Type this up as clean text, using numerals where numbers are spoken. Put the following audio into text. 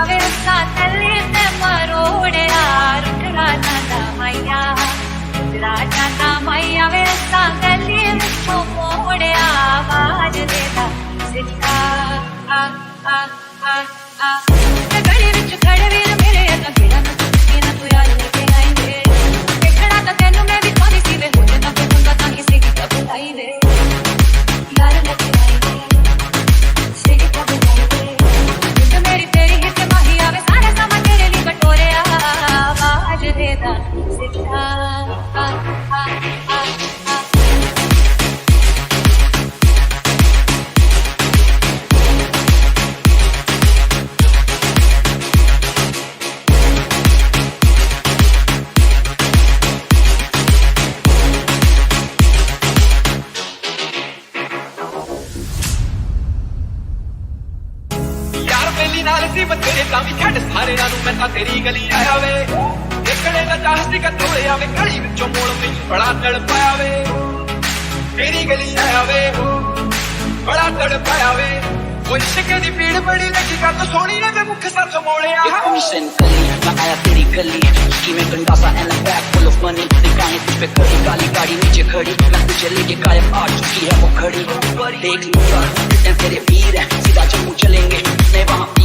वे साथली ते मरोड़िया रुकड़ा जाता मैया रुकड़ा जाता मैया वे साथली विचों मोड़िया आवाज देता सिता आ आ आ आ गली विच खड़े वीर मेरे अगा घेड़ा ना तुझे ना तू यार लेके आई वे देखड़ा ता तेनू मैं भी थोड़ी सी वे हो जाता पे तुंगा ता किसी की कब आई वे यार लेके आई वे से की कब आई वे तो मेरी तेरी हित माही आवे सारे समा तेरे लिए कटोरे आवाज देता सिता आ आ आ आ तेरे तावी छड़ सारे नानू मैं ता तेरी गली आया वे देखने दा चाहती का तोड़े आवे गली विचों मोड़ मैनू बड़ा तड़पाया वे तेरी गली आया वे बड़ा तड़पाया वे वो इश्क दी पीड़ बड़ी लगी का तो सोनी ने मुख साथ मोड़िया मिशन गली मैं आया तेरी गली की में गंडासा and bag full of money दिखाएं तुझ पे खड़ी काली गाड़ी नीचे खड़ी मैं तुझे लेके गायब आ चुकी है वो खड़ी देख लूंगा तेरे वीर है सीधा जम्मू चलेंगे मैं वहाँ